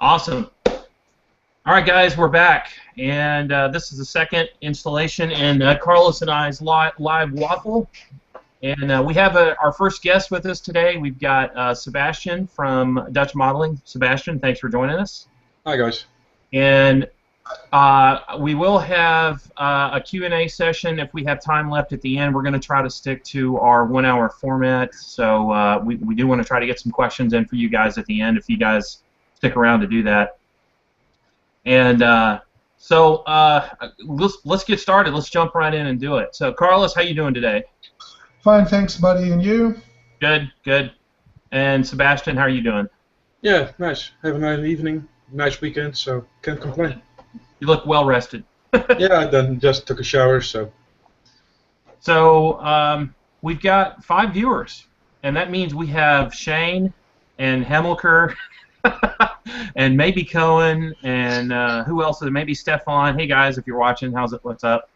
Awesome. All right, guys, we're back, and this is the second installation in Carlos and I's live Waffle. And we have our first guest with us today. We've got Sebastian from Dutch Modeling. Sebastian, thanks for joining us. Hi, guys. And we will have a Q&A session if we have time left at the end. We're going to try to stick to our 1-hour format, so we do want to try to get some questions in for you guys at the end if you guys stick around to do that. And so let's get started. Let's jump right in and do it. So, Carlos, how you doing today? Fine, thanks, buddy. And you? Good, good. And Sebastian, how are you doing? Yeah, nice. Have a nice evening, nice weekend, so can't complain. You look well rested. Yeah, I then just took a shower, so. So we've got 5 viewers, and that means we have Shane and Hemmelker and maybe Cohen and who else? Maybe Stefan. Hey guys, if you're watching, what's up?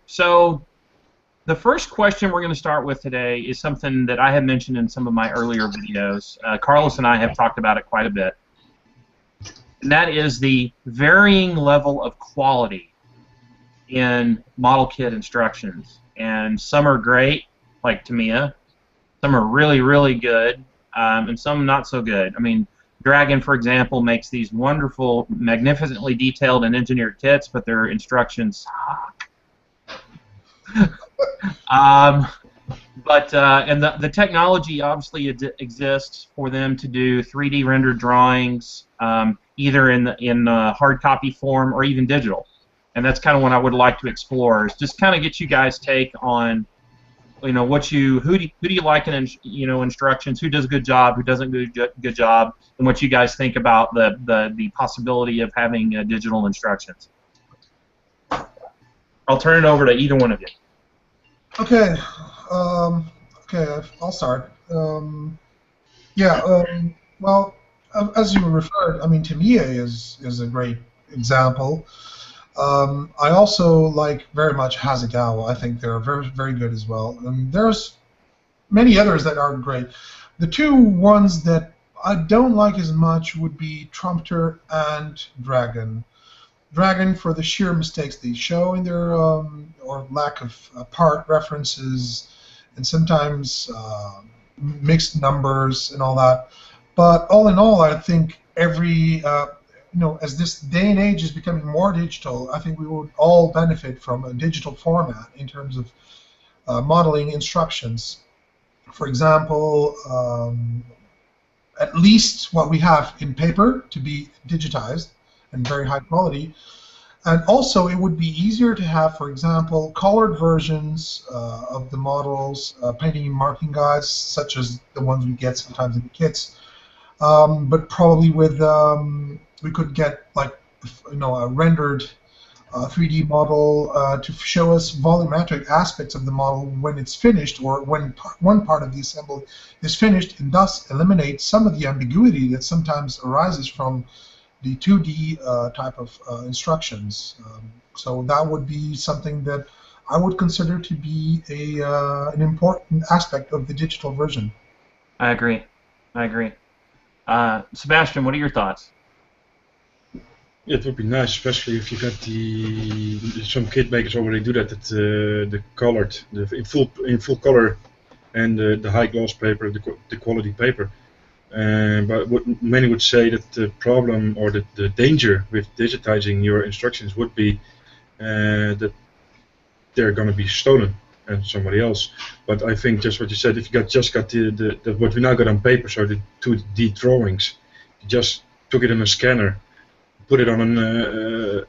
So the first question we're going to start with today is something that I have mentioned in some of my earlier videos. Carlos and I have talked about it quite a bit, and that is the varying level of quality in model kit instructions. And some are great, like Tamiya. Some are really, really good, and some not so good. I mean, Dragon, for example, makes these wonderful, magnificently detailed and engineered kits, but their instructions suck. And the technology obviously exists for them to do 3D rendered drawings, either in hard copy form or even digital. And that's kind of what I would like to explore, is just kind of get you guys' take on, who do you like in instructions, who does a good job, who doesn't do a good job, and what you guys think about the possibility of having digital instructions. I'll turn it over to either one of you. Okay. Okay, I'll start. Well, as you referred, I mean, Tamiya is a great example. I also like very much Hasegawa. I think they're very, very good as well. And there's many others that are great. The two ones that I don't like as much would be Trumpter and Dragon. Dragon for the sheer mistakes they show in their or lack of part references and sometimes mixed numbers and all that. But all in all, I think every as this day and age is becoming more digital, I think we would all benefit from a digital format in terms of modeling instructions. For example, at least what we have in paper to be digitized and very high quality. And also, it would be easier to have, for example, colored versions of the models, painting and marking guides, such as the ones we get sometimes in the kits. But probably with we could get like a rendered 3D model to show us volumetric aspects of the model when it's finished, or when one part of the assembly is finished, and thus eliminate some of the ambiguity that sometimes arises from the 2D type of instructions. So that would be something that I would consider to be an important aspect of the digital version. I agree. I agree. Sebastian, what are your thoughts? Yeah, it would be nice, especially if you got some kit makers already do that. The colored, in full color, and the high gloss paper, the quality paper. But what many would say that the problem or the danger with digitizing your instructions would be that they're going to be stolen and somebody else. But I think just what you said, if you just got the what we now got on paper, so the 2D drawings, you just took it in a scanner, put it on a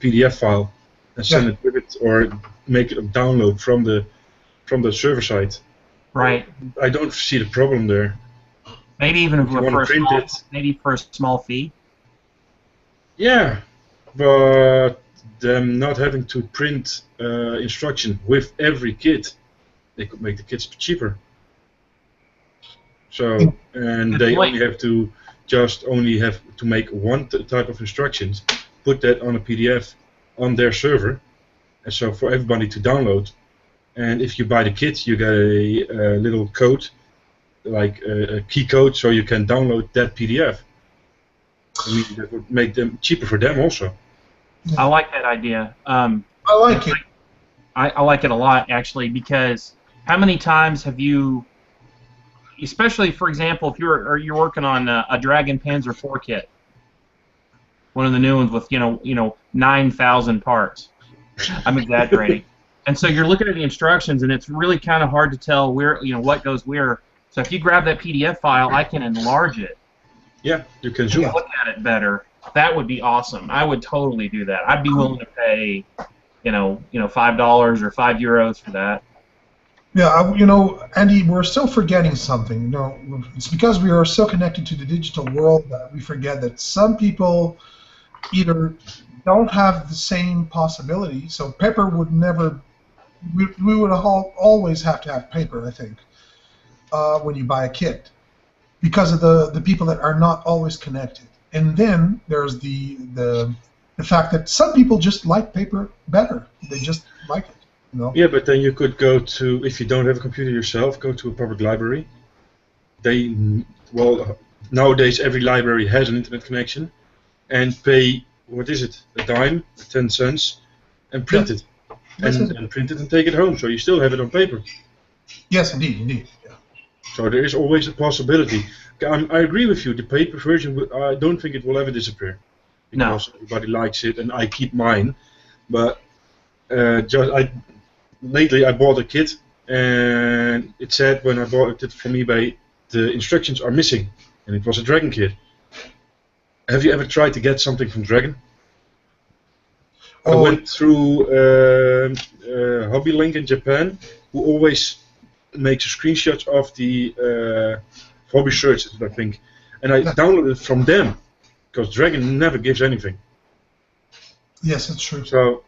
PDF file, and send it with it, or make a download from the server side. Right. I don't see the problem there. Maybe even for a small fee. Yeah, but them not having to print instruction with every kit, they could make the kits cheaper. So, and they only have to make one type of instructions, put that on a PDF on their server, and so for everybody to download. And if you buy the kit, you get a little code like a key code so you can download that PDF. I mean, that would make them cheaper for them also. I like that idea. I like it. I like it a lot, actually, because how many times have you, especially, for example, if you're working on a Dragon Panzer IV kit, one of the new ones with 9,000 parts. I'm exaggerating. And so you're looking at the instructions, and it's really kind of hard to tell where what goes where. So if you grab that PDF file, I can enlarge it. Yeah, you can zoom. Look at it better. That would be awesome. I would totally do that. I'd be willing to pay, $5 or €5 for that. Yeah, Andy, we're still forgetting something. It's because we are so connected to the digital world that we forget that some people either don't have the same possibility. So paper would never. We would always have to have paper, I think, when you buy a kit, because of the people that are not always connected. And then there's the fact that some people just like paper better. They just like it. Yeah, but then you could go to, if you don't have a computer yourself, go to a public library. Nowadays every library has an internet connection, and pay, what is it, a dime, 10 cents, and print it. And print it and take it home, so you still have it on paper. Yes, indeed. Yeah. So there is always a possibility. I agree with you, the paper version, I don't think it will ever disappear. Because everybody likes it, and I keep mine. But lately I bought a kit, and it said when I bought it from eBay, the instructions are missing, and it was a Dragon kit. Have you ever tried to get something from Dragon? I went through Hobby Link in Japan, who always makes screenshots of the hobby shirts, I think, and I downloaded it from them, because Dragon never gives anything. Yes, that's true. So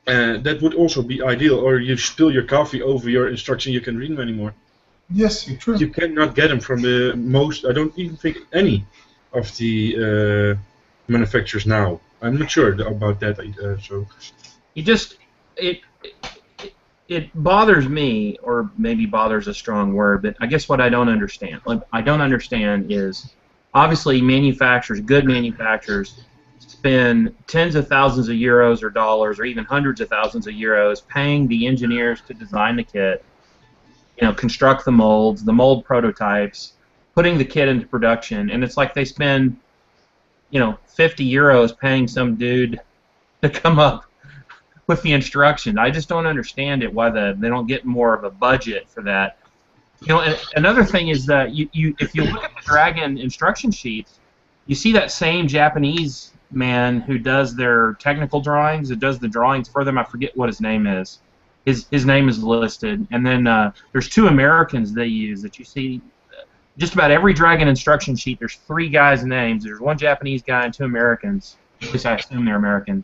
that would also be ideal, or you spill your coffee over your instruction, you can read them anymore. Yes, you're true. You cannot get them from the most, I don't even think any of the manufacturers now. I'm not sure about that. It bothers me, or maybe bothers a strong word, but I guess what I don't understand. What I don't understand is, obviously, good manufacturers, spend tens of thousands of euros or dollars, or even hundreds of thousands of euros, paying the engineers to design the kit, construct the molds, the mold prototypes, putting the kit into production, and it's like they spend 50 euros paying some dude to come up with the instructions. I just don't understand it, why they don't get more of a budget for that. And another thing is that if you look at the Dragon instruction sheets, you see that same Japanese man who does their technical drawings, that does the drawings for them. I forget what his name is. His name is listed, and then there's two Americans they use that you see. Just about every Dragon instruction sheet, there's 3 guys' names. There's one Japanese guy and 2 Americans, at least I assume they're American,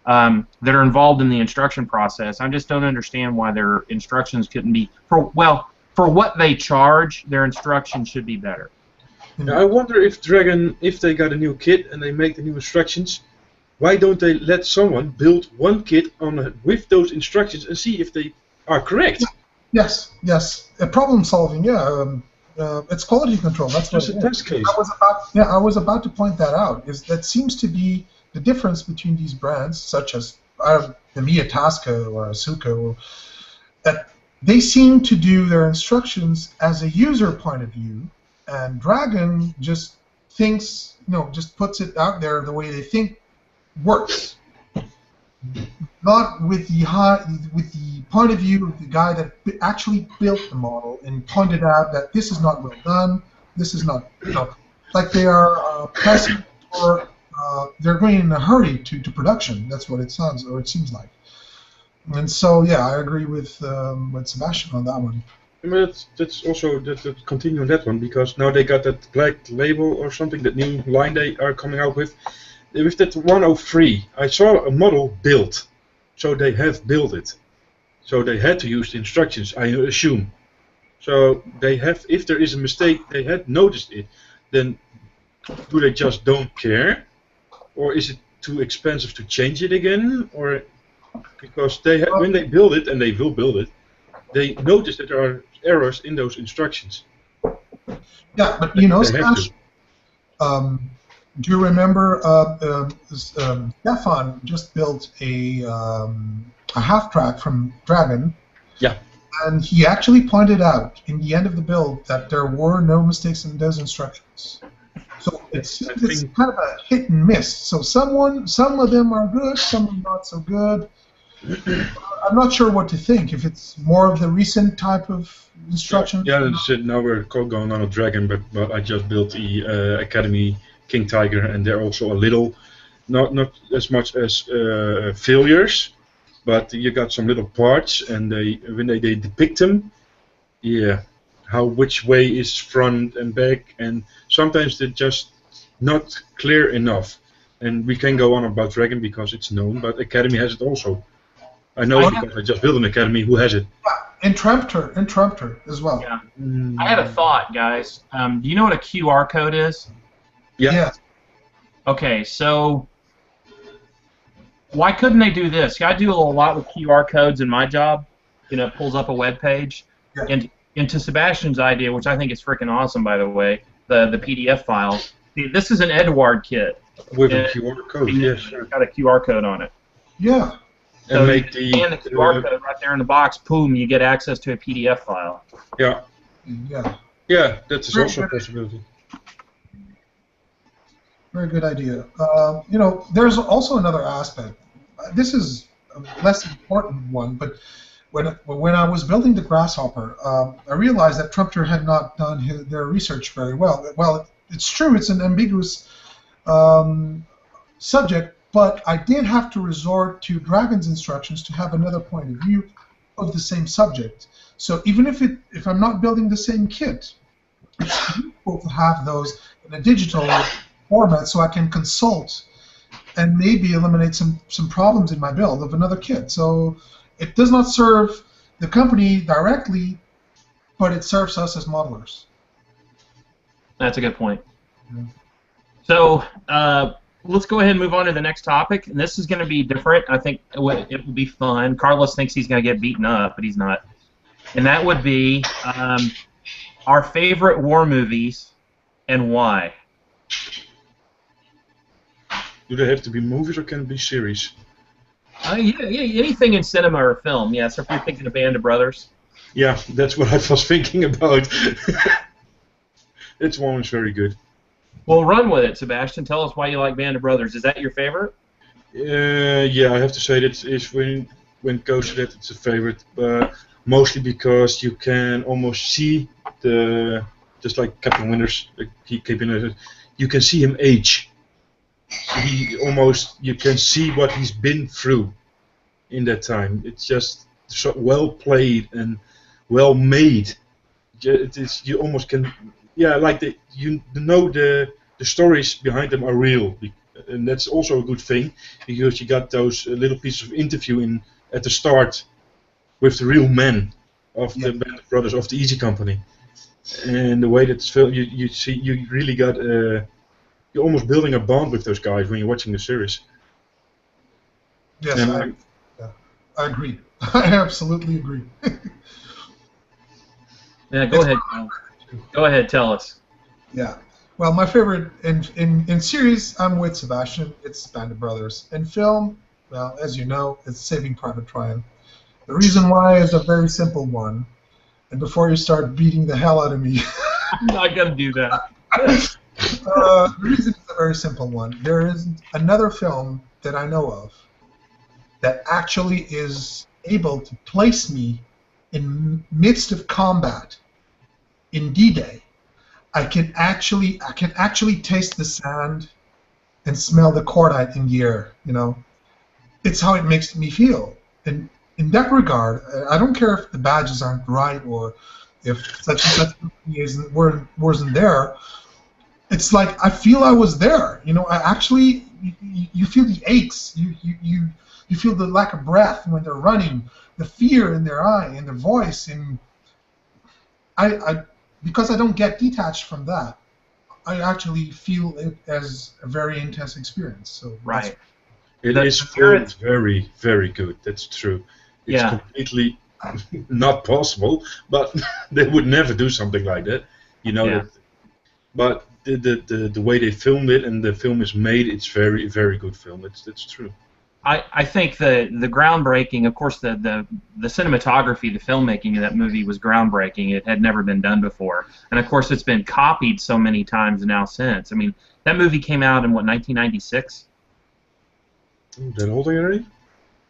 that are involved in the instruction process. I just don't understand why their instructions couldn't be, for what they charge, their instructions should be better. Now, I wonder if Dragon, if they got a new kit and they make the new instructions, why don't they let someone build one kit with those instructions and see if they are correct? Yes. Problem solving, yeah. It's quality control. That's just a test case. I was about to point that out. That seems to be the difference between these brands, such as the Mia Tasca or Asuka, that they seem to do their instructions as a user point of view, and Dragon just thinks, just puts it out there the way they think works. Not with the point of view of the guy that actually built the model and pointed out that this is not well done, this is not, like they are pressing for, they're going in a hurry to production. That's what it sounds, or it seems like. And so, yeah, I agree with Sebastian on that one. But that's also, to continue on that one, because now they got that black label or something, that new line they are coming out with. With that 103, I saw a model built. So they have built it. So they had to use the instructions, I assume. So they have, if there is a mistake, they had noticed it. Then do they just don't care? Or is it too expensive to change it again? Or because when they build it, and they will build it, they notice that there are errors in those instructions. Yeah, but you know, They have to. Smash, do you remember Stefan just built a half track from Dragon, Yeah. and he actually pointed out in the end of the build that there were no mistakes in those instructions. So it's think- kind of a hit and miss. So some of them are good, some are not so good. I'm not sure what to think. If it's more of the recent type of instructions. Yeah, now we're going on a Dragon, but I just built the Academy King Tiger, and they're also a little, not as much as failures, but you got some little parts, and when they depict them, yeah, which way is front and back, and sometimes they're just not clear enough. And we can go on about Dragon because it's known, but Academy has it also. I know because I just built an Academy who has it. And Trumpter as well. Yeah. I had a thought, guys. Do you know what a QR code is? Yeah. Okay, so why couldn't they do this? I do a lot with QR codes in my job. You know, it pulls up a web page. Yeah. And into Sebastian's idea, which I think is freaking awesome, by the way, the PDF file. See, this is an Edward kit. With a QR code, yes. It's got a QR code on it. Yeah. So And make you scan the QR code right there in the box, boom, you get access to a PDF file. Yeah. Yeah. Yeah, that is Very also a good. possibility. Very good idea. You know, there's also another aspect. This is a less important one, but when I was building the Grasshopper, I realized that Trumpter had not done their research very well. Well, it's true, it's an ambiguous subject, but I did have to resort to Dragon's instructions to have another point of view of the same subject. So even if I'm not building the same kit, it's useful to have those in a digital format so I can consult and maybe eliminate some problems in my build of another kit. So it does not serve the company directly, but it serves us as modelers. That's a good point. Yeah. So let's go ahead and move on to the next topic. And this is going to be different. I think it will be fun. Carlos thinks he's going to get beaten up, but he's not. And that would be our favorite war movies and why. Do they have to be movies or can it be series? Yeah, anything in cinema or film. Yeah, so if you're thinking of Band of Brothers. Yeah, that's what I was thinking about. That one is very good. Well, run with it, Sebastian. Tell us why you like Band of Brothers. Is that your favorite? Yeah, I have to say that is when it goes to that, it's a favorite. Mostly because you can almost see just like Captain Winters, you can see him age. You can see what he's been through in that time. It's just so well played and well made. You almost can, like you know the stories behind them are real, and that's also a good thing because you got those little pieces of interview at the start with the real men of the Band of Brothers of the Easy Company, and the way that it's filmed, you see you really got you're almost building a bond with those guys when you're watching the series. Yes, I agree. I absolutely agree. Yeah, go ahead. Go ahead, tell us. Yeah. Well, my favorite in series, I'm with Sebastian. It's Band of Brothers. In film, well, as you know, it's Saving Private Ryan. The reason why is a very simple one. And before you start beating the hell out of me, I'm not gonna do that. the reason is a very simple one. There isn't another film that I know of that actually is able to place me in midst of combat in D-Day. I can actually taste the sand and smell the cordite in the air. You know, it's how it makes me feel. And in that regard, I don't care if the badges aren't right or if such and such wasn't there. It's like I feel I was there. You know, I actually you feel the aches. You feel the lack of breath when they're running, the fear in their eye and their voice, and I because I don't get detached from that, I actually feel it as a very intense experience. So right. It is filmed very, very good. That's true. It's completely not possible, but they would never do something like that. You know that But the way they filmed it and the film is made, it's very, very good film. It's true. I think the groundbreaking, of course, the cinematography, the filmmaking of that movie was groundbreaking. It had never been done before, and of course, it's been copied so many times now since. I mean, that movie came out in what 1996. That old already?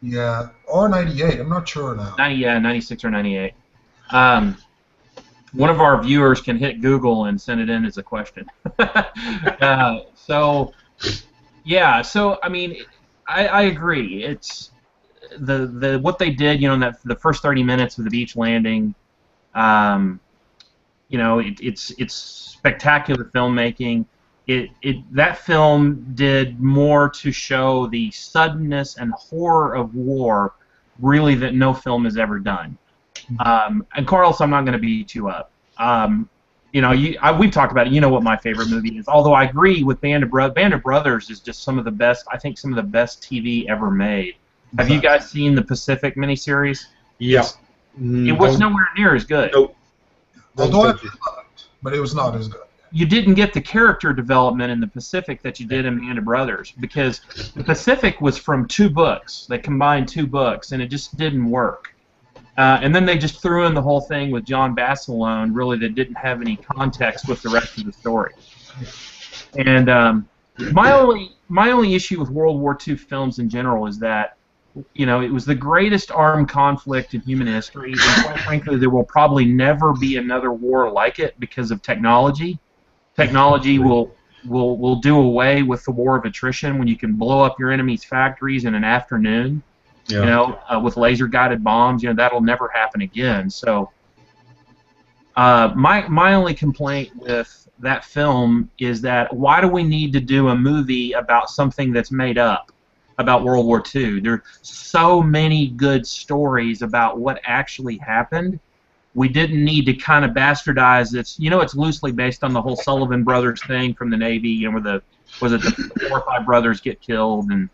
Yeah, or 98. I'm not sure now. 96 or 98. One of our viewers can hit Google and send it in as a question. So I mean, I agree. It's the what they did, in the first 30 minutes of the beach landing. It's spectacular filmmaking. That film did more to show the suddenness and horror of war, really, that no film has ever done. And Carlos, I'm not going to beat you up. We've talked about it. You know what my favorite movie is. Although I agree with Band of Brothers is just some of the best. I think some of the best TV ever made. Have you guys seen the Pacific miniseries? Yeah. It was nowhere near as good. Nope. Although I loved it, but it was not as good. You didn't get the character development in the Pacific that you did in Band of Brothers, because the Pacific was from 2 books. They combined 2 books, and it just didn't work. And then they just threw in the whole thing with John Bass alone, really, that didn't have any context with the rest of the story. And my only issue with World War II films in general is that, it was the greatest armed conflict in human history, and quite frankly, there will probably never be another war like it because of technology. Technology will do away with the war of attrition when you can blow up your enemy's factories in an afternoon. Yeah. With laser-guided bombs, that'll never happen again. So, my only complaint with that film is that why do we need to do a movie about something that's made up about World War II? There are so many good stories about what actually happened. We didn't need to kind of bastardize it. It's loosely based on the whole Sullivan Brothers thing from the Navy, where the 4 or 5 brothers get killed, and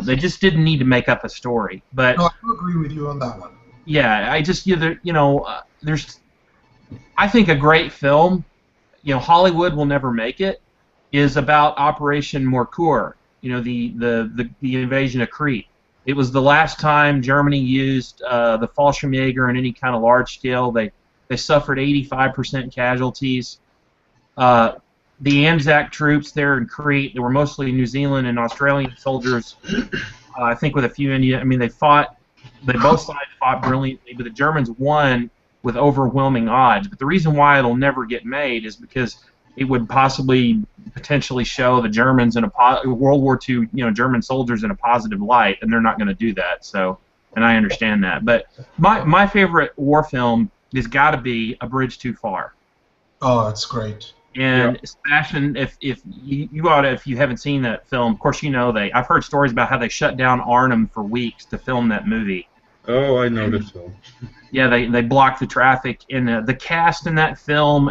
they just didn't need to make up a story. But no, I do agree with you on that one. Yeah, I just there's, I think a great film, Hollywood will never make it, is about Operation Morcour. The invasion of Crete. It was the last time Germany used the Fallschirmjäger in any kind of large scale. They suffered 85% casualties. The Anzac troops there in Crete, they were mostly New Zealand and Australian soldiers, I think with a few Indian. I mean, both sides fought brilliantly, but the Germans won with overwhelming odds. But the reason why it'll never get made is because it would potentially show the Germans in World War II, German soldiers in a positive light, and they're not going to do that. So, and I understand that. But my favorite war film has got to be A Bridge Too Far. Oh, that's great. And Sebastian, if you haven't seen that film, of course I've heard stories about how they shut down Arnhem for weeks to film that movie. Oh, I know that film. Yeah, they blocked the traffic, and the cast in that film.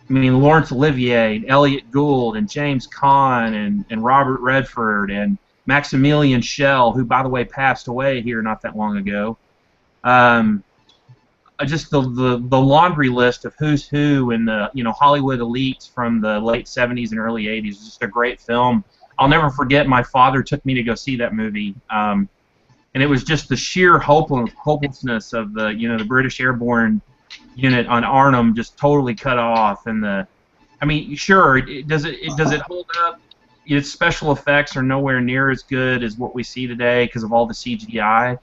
Laurence Olivier, and Elliot Gould, and James Caan, and Robert Redford, and Maximilian Schell, who, by the way, passed away here not that long ago. Just the laundry list of who's who in the Hollywood elites from the late 70s and early 80s is just a great film. I'll never forget my father took me to go see that movie, and it was just the sheer hopelessness of the British Airborne unit on Arnhem just totally cut off, and does it hold up? Its special effects are nowhere near as good as what we see today because of all the CGI.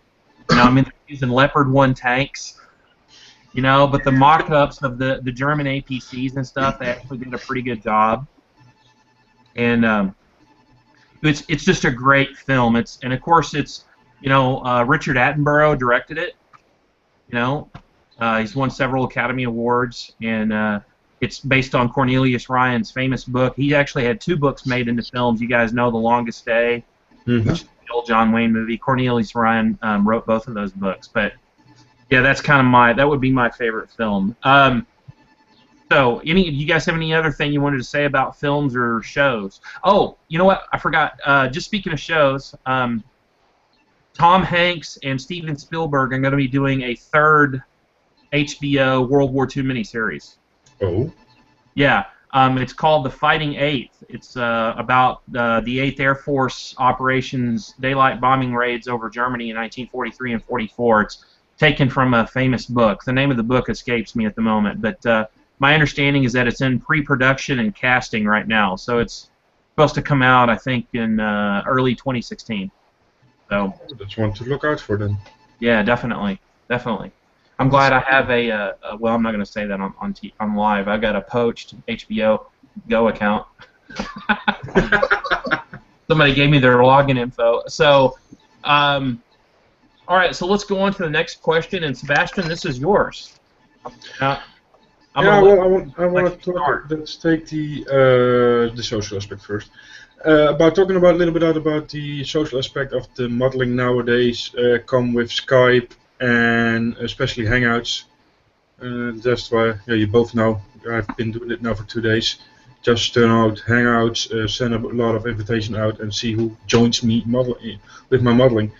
They're using Leopard 1 tanks. But the mock-ups of the German APCs and stuff, they actually did a pretty good job. And it's just a great film. And of course it's Richard Attenborough directed it. He's won several Academy Awards, and it's based on Cornelius Ryan's famous book. He actually had 2 books made into films. You guys know The Longest Day, which is the old John Wayne movie. Cornelius Ryan wrote both of those books, but. Yeah, that's kind of that would be my favorite film. So, do you guys have any other thing you wanted to say about films or shows? Oh, you know what? I forgot. Just speaking of shows, Tom Hanks and Steven Spielberg are going to be doing a 3rd HBO World War II miniseries. Oh. Yeah, it's called the Fighting Eighth. It's about the Eighth Air Force operations, daylight bombing raids over Germany in 1943 and 44. It's taken from a famous book. The name of the book escapes me at the moment, but my understanding is that it's in pre-production and casting right now. So it's supposed to come out, I think, in early 2016. So that's one to look out for then. yeah, definitely, definitely. I'm glad I have well, I'm not going to say that on live. I've got a poached HBO Go account. Somebody gave me their login info. So, all right, so let's go on to the next question. And Sebastian, this is yours. I want to talk. Let's take the social aspect first. About talking about a little bit about the social aspect of the modeling nowadays, come with Skype and especially Hangouts. That's why you both know. I've been doing it now for 2 days. Just turn out Hangouts, send a lot of invitation out, and see who joins me with my modeling.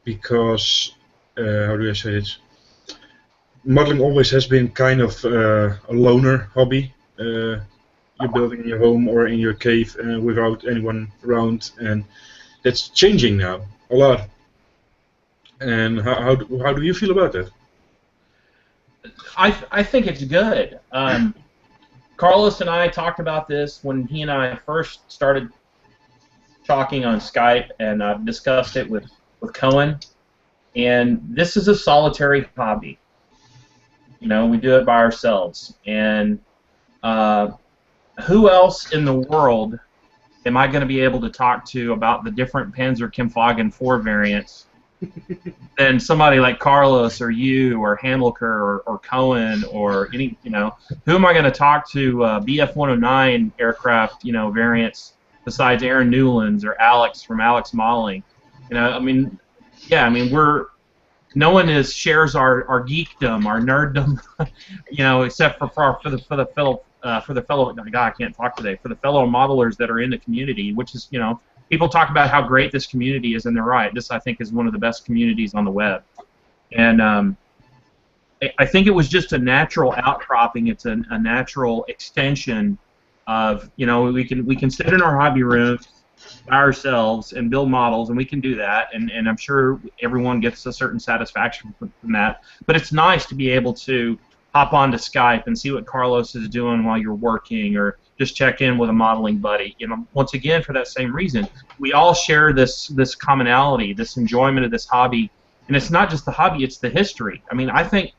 Because how do I say it? Modeling always has been kind of a loner hobby. You're building in your home or in your cave without anyone around, and that's changing now a lot. And how do you feel about that? I think it's good. Carlos and I talked about this when he and I first started talking on Skype, and I've discussed it with Cohen. And this is a solitary hobby. You know, we do it by ourselves. And who else in the world am I going to be able to talk to about the different Panzerkampfwagen 4 variants than somebody like Carlos or you or Hamilker or Cohen or any, who am I going to talk to BF-109 aircraft, variants besides Aaron Newlands or Alex from Alex Modeling? No one shares our geekdom, our nerddom, except for the fellow God, I can't talk today, for the fellow modelers that are in the community, which is, people talk about how great this community is, and they're right. This, I think, is one of the best communities on the web. And I think it was just a natural outcropping. It's a natural extension of, we can sit in our hobby rooms by ourselves and build models, and we can do that. And I'm sure everyone gets a certain satisfaction from that. But it's nice to be able to hop onto Skype and see what Carlos is doing while you're working, or just check in with a modeling buddy. Once again, for that same reason, we all share this commonality, this enjoyment of this hobby, and it's not just the hobby; it's the history. I think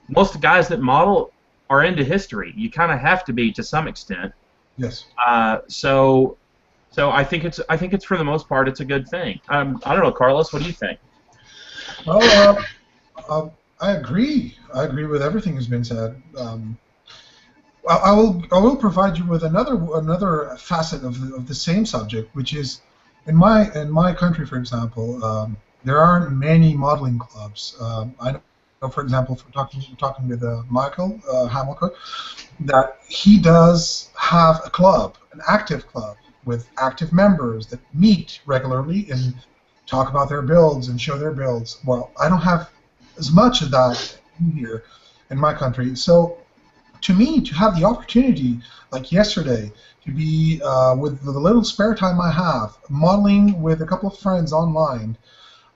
most of the guys that model are into history. You kind of have to be to some extent. Yes. So I think it's for the most part it's a good thing. I don't know, Carlos. What do you think? Well, I agree. I agree with everything that's been said. I will provide you with another facet of the same subject, which is in my country, for example, there aren't many modeling clubs. I know, for example, from talking with Michael Hamilker, that he does have a club, an active club with active members that meet regularly and talk about their builds and show their builds. Well, I don't have as much of that here in my country, so to me, to have the opportunity, like yesterday, to be with the little spare time I have, modeling with a couple of friends online,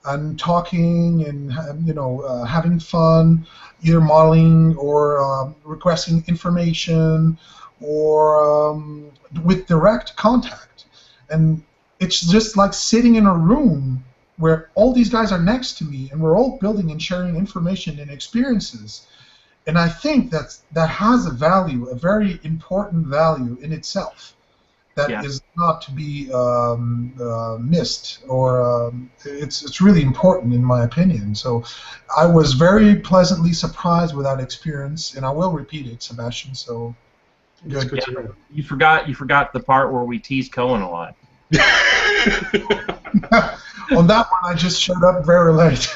and talking and having fun, either modeling or requesting information, or with direct contact, and it's just like sitting in a room where all these guys are next to me, and we're all building and sharing information and experiences. And I think that has a value, a very important value in itself, that is not to be missed, or it's really important in my opinion. So I was very pleasantly surprised with that experience, and I will repeat it, Sebastian. So good. Yeah, you forgot the part where we tease Cohen a lot. On that one, I just showed up very late.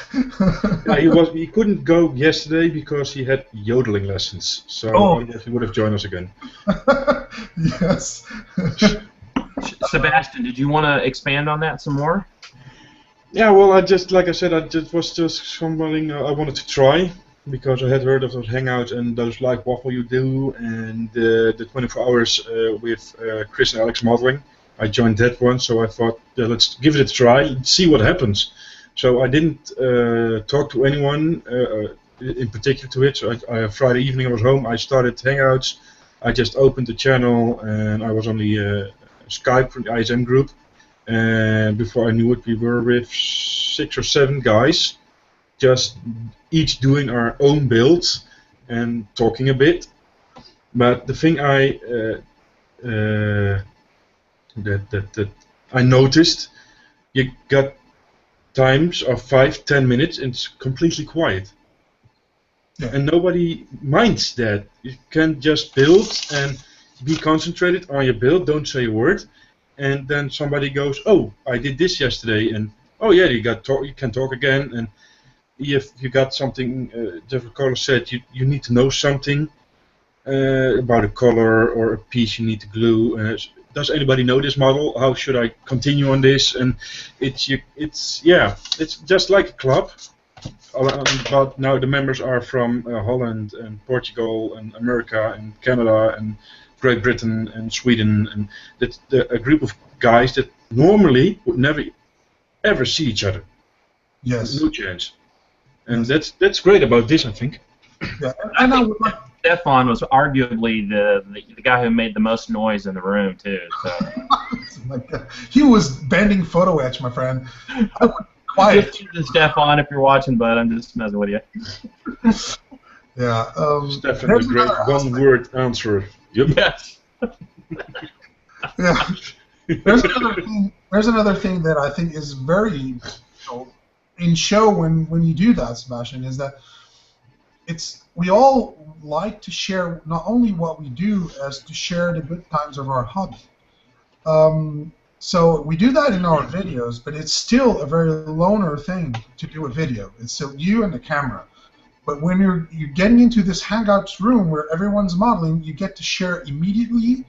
He couldn't go yesterday because he had yodeling lessons. So he would have joined us again. Yes. Sebastian, did you want to expand on that some more? Yeah, well, like I said, was just something I wanted to try. because I had heard of those hangouts and those live Waffle you do, and the 24 hours with Chris and Alex modeling. I joined that one, so I thought, let's give it a try and see what happens. So I didn't talk to anyone in particular to it. So Friday evening I was home, I started Hangouts, I just opened the channel, and I was on the Skype from the ISM group. And before I knew it, we were with 6 or 7 guys, just each doing our own builds and talking a bit. But the thing that I noticed, you got times of 5-10 minutes and it's completely quiet. Yeah. And nobody minds that. You can just build and be concentrated on your build, don't say a word, and then somebody goes, oh, I did this yesterday, and oh yeah, you can talk again, and if you got something, Jeff Carlos said, you need to know something about a color or a piece you need to glue. Does anybody know this model? How should I continue on this? And it's just like a club. But now the members are from Holland and Portugal and America and Canada and Great Britain and Sweden, and that's a group of guys that normally would never ever see each other. Yes. No chance. And that's great about this, I think. Yeah. I think Stefan was arguably the guy who made the most noise in the room too. So. Oh my God. He was bending photo etch, my friend. I went quiet. Just Stefan, if you're watching, bud, I'm just messing with you. Yeah. Stefan, the great one-word answer. Yep. Yes. Yeah. There's another thing that I think is very in show when you do that, Sebastian, is that we all like to share not only what we do as to share the good times of our hobby. So we do that in our videos, but it's still a very loner thing to do a video. It's still you and the camera. But when you're getting into this Hangouts room where everyone's modeling, you get to share immediately,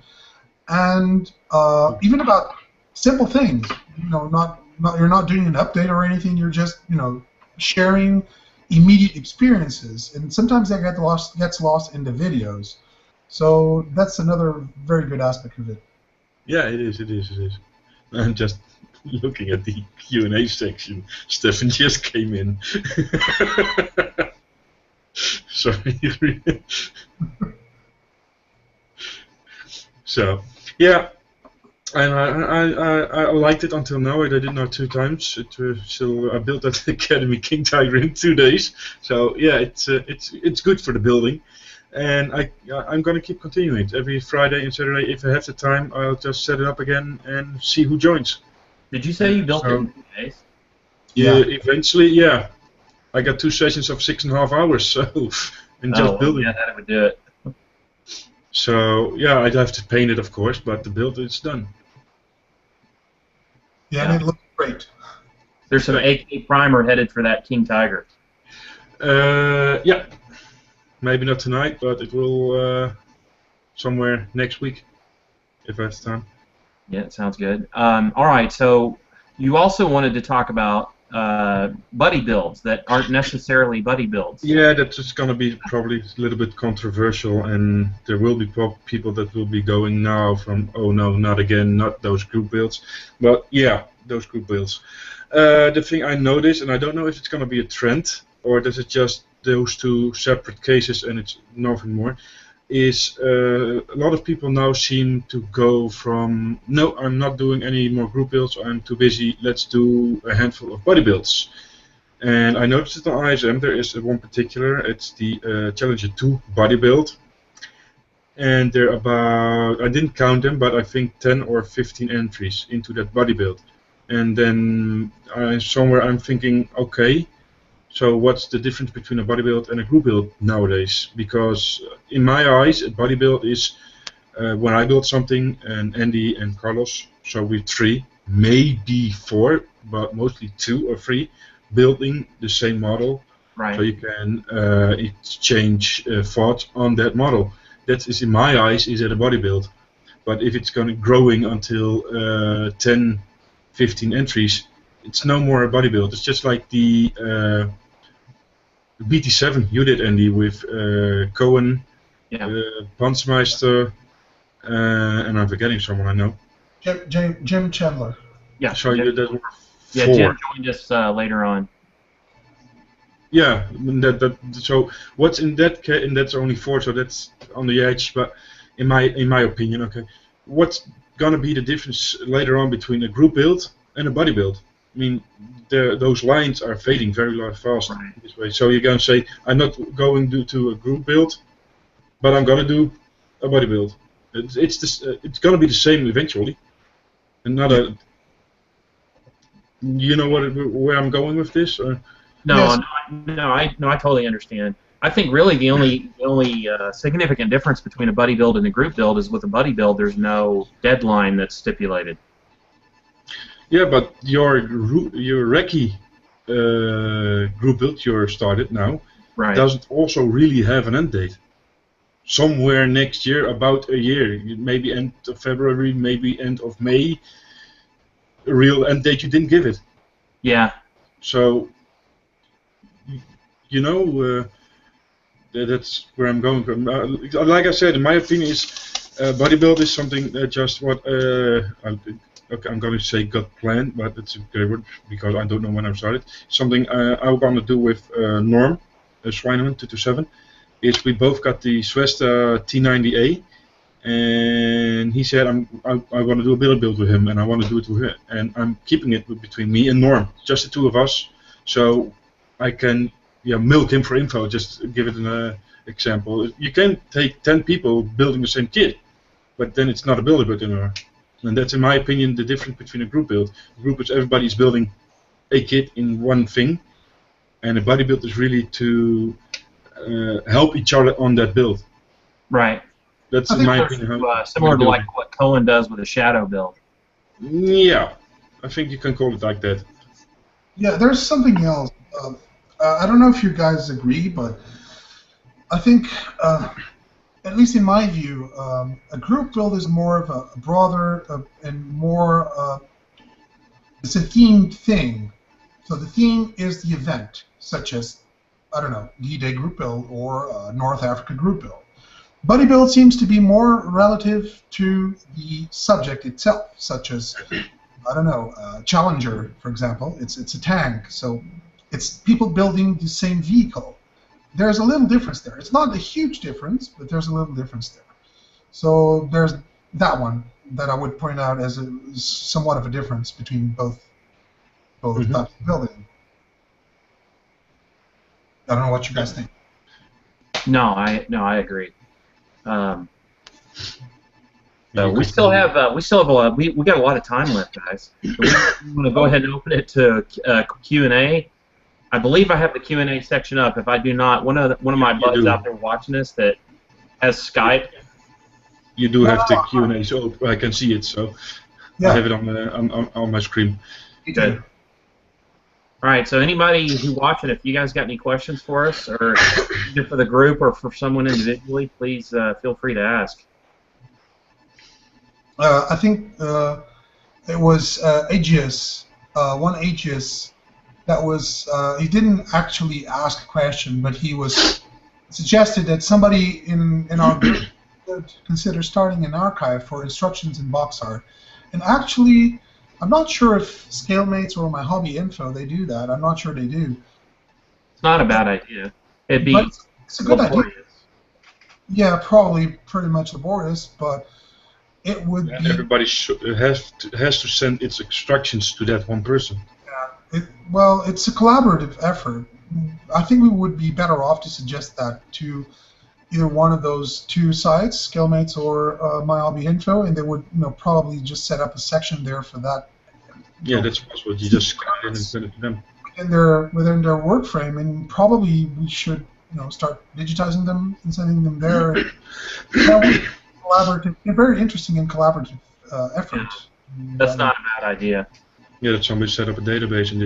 and even about simple things. You know, you're not doing an update or anything. You're just sharing immediate experiences, and sometimes that gets lost in the videos. So that's another very good aspect of it. Yeah, it is. I'm just looking at the Q&A section. Stefan just came in. Sorry. So, yeah, and I liked it until now. I did it now 2 times. I built that Academy King Tiger in 2 days. So yeah, it's good for the building, and I'm gonna keep continuing it every Friday and Saturday. If I have the time, I'll just set it up again and see who joins. Did you say you built it in 2 days? Yeah, eventually, yeah. I got 2 sessions of 6.5 hours, so and just building. Yeah, that would do it. So yeah, I'd have to paint it, of course, but the build is done. Yeah, and it looks great. There's some AK primer headed for that King Tiger. Yeah, maybe not tonight, but it will somewhere next week if I have time. Yeah, it sounds good. All right, so you also wanted to talk about buddy builds that aren't necessarily buddy builds. Yeah, that's just going to be probably a little bit controversial, and there will be people that will be going now from, oh no, not again, not those group builds. But yeah, those group builds. The thing I noticed, and I don't know if it's going to be a trend or is it just those 2 separate cases and it's nothing more, is a lot of people now seem to go from, no, I'm not doing any more group builds, I'm too busy, let's do a handful of buddy builds. And I noticed it on ISM, there is one particular, it's the Challenger 2 buddy build. And there are about, I didn't count them, but I think 10 or 15 entries into that buddy build. And then somewhere I'm thinking, okay, so what's the difference between a buddy build and a group build nowadays? Because in my eyes, a buddy build is when I build something, and Andy and Carlos, so we're 3, maybe 4, but mostly 2 or 3, building the same model. Right. So you can exchange thoughts on that model. That is, in my eyes, is at a buddy build. But if it's growing until 10, 15 entries, it's no more a buddy build. It's just like the BT7 you did, Andy, with Cohen, Yeah. Panzermeister, and I'm forgetting someone I know. Jim Chandler. Yeah. So Jim, that were yeah, 4. Jim joined us later on. Yeah, so what's in that case, and that's only 4, so that's on the edge. But in my opinion, okay, what's gonna be the difference later on between a group build and a buddy build? I mean, those lines are fading very fast Right. this way. So you're gonna say, I'm not going to do a group build, but I'm gonna do a buddy build. It's gonna be the same eventually. Another, you know where I'm going with this? Or? No, Yes. I totally understand. I think really the only significant difference between a buddy build and a group build is with a buddy build, there's no deadline that's stipulated. Yeah, but your recce group build you started now Right. doesn't also really have an end date. Somewhere next year, about a year, maybe end of February, maybe end of May. A real end date you didn't give it. Yeah. So, you know, that's where I'm going from. Like I said, in my opinion, is buddy build is something just what okay, I'm going to say got planned, but it's a good word because I don't know when I started. Something I'm going to do with Norm, Schweinemann 227, is we both got the Swesta T90A, and he said I want to do a build with him, and I want to do it with him, and I'm keeping it between me and Norm, just the two of us, so I can milk him for info. Just give it an example. You can take 10 people building the same kit, but then it's not a builder build anymore. And that's, in my opinion, the difference between a group build. A group is everybody's building a kit in one thing, and a buddy build is really to help each other on that build. Right. That's, in my opinion, similar to like what Cohen does with a shadow build. Yeah, I think you can call it like that. Yeah, there's something else. I don't know if you guys agree, but I think, at least in my view, a group build is more of a broader and more. It's a themed thing. So the theme is the event, such as, I don't know, D-Day group build or North Africa group build. Buddy build seems to be more relative to the subject itself, such as, I don't know, Challenger, for example. It's a tank, so it's people building the same vehicle. There's a little difference there. It's not a huge difference, but there's a little difference there. So there's that one that I would point out as somewhat of a difference between both types of building. I don't know what you guys think. No, I agree. So we still have we got a lot of time left, guys. So we want to go ahead and open it to Q&A. I believe I have the Q&A section up. If I do not, one of my buds out there watching this that has Skype. You do have the Q&A, so I can see it. So Yeah. I have it on my screen. Good. All right. So anybody who watching, if you guys got any questions for us, or either for the group or for someone individually, please feel free to ask. I think it was Aegeus, one Aegeus, that was, he didn't actually ask a question, but he was suggested that somebody in our group would consider starting an archive for instructions in box art. And actually, I'm not sure if Scalemates or My Hobby Info, they do that. I'm not sure they do. It's not a bad idea. It'd be But it's a good idea. laborious. Yeah, probably pretty much laborious, but it would be... Everybody has to send its instructions to that one person. Well, it's a collaborative effort. I think we would be better off to suggest that to either one of those two sites, Scalemates or My Hobby Info, and they would, probably just set up a section there for that. Yeah, that's possible. You just scan it and send it to them. Within their work frame, and probably we should, start digitizing them and sending them there. That would be collaborative, a very interesting and collaborative effort. That's not a bad idea. Yeah, that somebody set up a database and